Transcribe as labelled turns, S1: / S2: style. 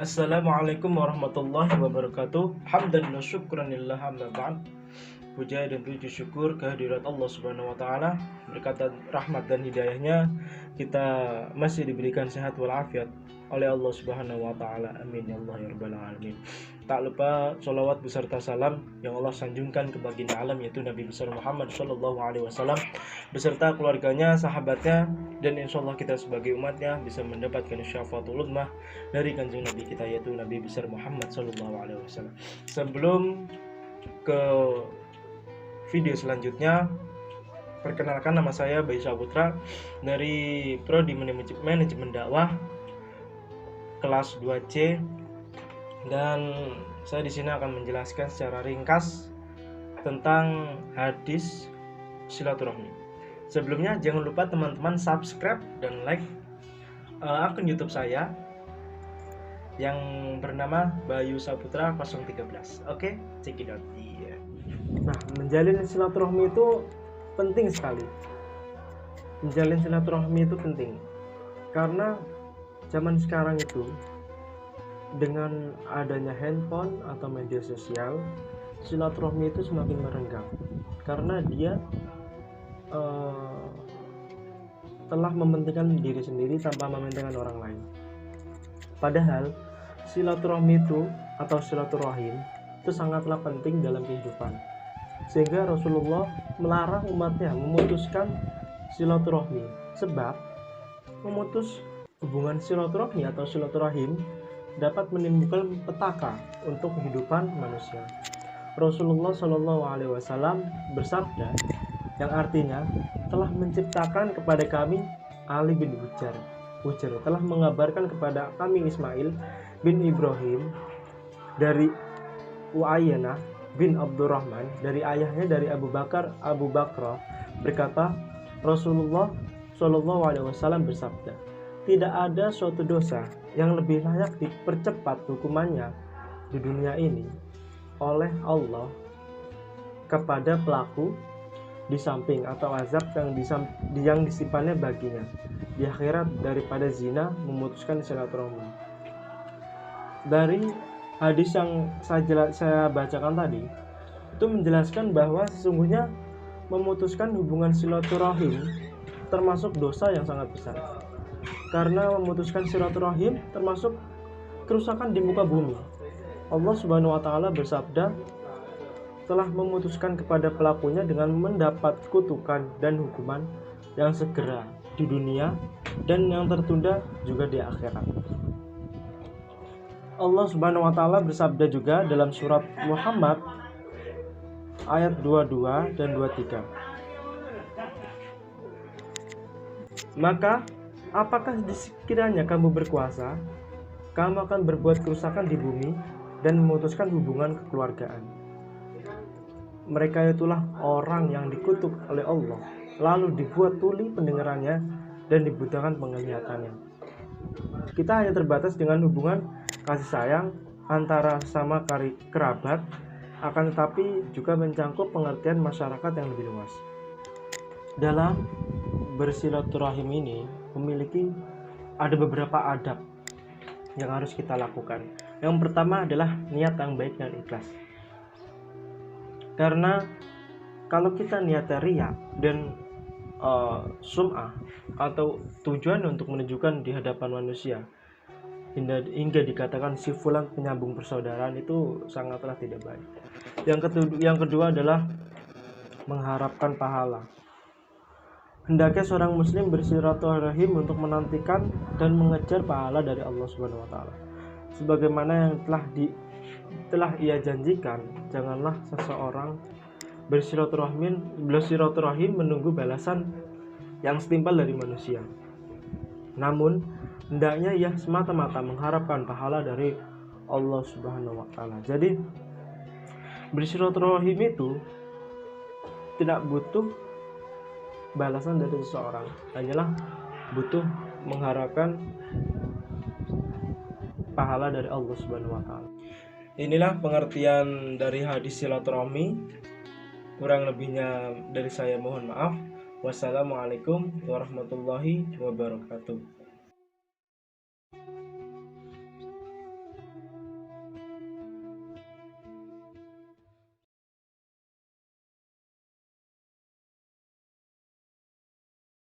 S1: Assalamualaikum warahmatullahi wabarakatuh. Hamdan wa syukran lillah amma ba'd. Puja dan puji syukur kehadirat Allah Subhanahu wa taala. Berkat rahmat dan hidayahnya kita masih diberikan sehat walafiat oleh Allah Subhanahu wa taala. Amin ya Allah ya rabbal alamin. Tak lupa sholawat beserta salam yang Allah sanjungkan ke baginda alam, yaitu Nabi besar Muhammad sallallahu alaihi wasallam beserta keluarganya, sahabatnya, dan insya Allah kita sebagai umatnya bisa mendapatkan syafaatul ummah dari kanjeng Nabi kita, yaitu Nabi besar Muhammad sallallahu alaihi wasallam. Sebelum ke video selanjutnya, perkenalkan, nama saya Bayu Saputra dari Prodi Manajemen Dakwah kelas 2C, dan saya di sini akan menjelaskan secara ringkas tentang hadis silaturahmi. Sebelumnya jangan lupa teman-teman subscribe dan like akun YouTube saya yang bernama Bayu Saputra 013. Oke, check it out. Nah, menjalin silaturahmi itu penting sekali. Menjalin silaturahmi itu penting karena zaman sekarang itu dengan adanya handphone atau media sosial, silaturahmi itu semakin merenggang karena dia telah mementingkan diri sendiri tanpa mementingkan orang lain. Padahal silaturahmi itu atau silaturahim itu sangatlah penting dalam kehidupan, sehingga Rasulullah melarang umatnya memutuskan silaturahmi, sebab memutus hubungan silaturahmi atau silaturahim dapat menimbulkan petaka untuk kehidupan manusia. Rasulullah Shallallahu Alaihi Wasallam bersabda, yang artinya telah menciptakan kepada kami Ali bin Hujar telah mengabarkan kepada kami Ismail bin Ibrahim dari Uayyanah bin Abdurrahman dari ayahnya dari Abu Bakar berkata, Rasulullah Shallallahu Alaihi Wasallam bersabda, tidak ada suatu dosa yang lebih layak dipercepat hukumannya di dunia ini oleh Allah kepada pelaku di samping atau azab yang disimpannya baginya di akhirat daripada zina memutuskan silaturahmi. Dari hadis yang saya bacakan tadi itu menjelaskan bahwa sesungguhnya memutuskan hubungan silaturahim termasuk dosa yang sangat besar, karena memutuskan silaturahim termasuk kerusakan di muka bumi. Allah Subhanahu wa taala bersabda, telah memutuskan kepada pelakunya dengan mendapat kutukan dan hukuman yang segera di dunia dan yang tertunda juga di akhirat. Allah Subhanahu wa taala bersabda juga dalam surat Muhammad ayat 22 dan 23. Maka apakah sekiranya kamu berkuasa, kamu akan berbuat kerusakan di bumi dan memutuskan hubungan kekeluargaan. Mereka itulah orang yang dikutuk oleh Allah, lalu dibuat tuli pendengarannya dan dibutakan penglihatannya. Kita hanya terbatas dengan hubungan kasih sayang antara sama kerabat, akan tetapi juga mencangkup pengertian masyarakat yang lebih luas. Dalam bersilaturahim ini ada beberapa adab yang harus kita lakukan. Yang pertama adalah niat yang baik dan ikhlas. Karena kalau kita niatnya riya dan sum'ah atau tujuan untuk menunjukkan di hadapan manusia hingga dikatakan si fulan penyambung persaudaraan, itu sangatlah tidak baik. Yang kedua adalah mengharapkan pahala. Hendaknya seorang muslim bersilaturahim untuk menantikan dan mengejar pahala dari Allah Subhanahu wa taala. Sebagaimana yang telah ia janjikan, janganlah seseorang bersilaturahim menunggu balasan yang setimpal dari manusia. Namun hendaknya ia semata-mata mengharapkan pahala dari Allah Subhanahu wa taala. Jadi bersilaturahim itu tidak butuh balasan dari seseorang, hanyalah butuh mengharapkan pahala dari Allah Subhanahu wa taala. Inilah pengertian dari hadis silaturahmi. Kurang lebihnya dari saya mohon maaf. Wassalamualaikum warahmatullahi wabarakatuh.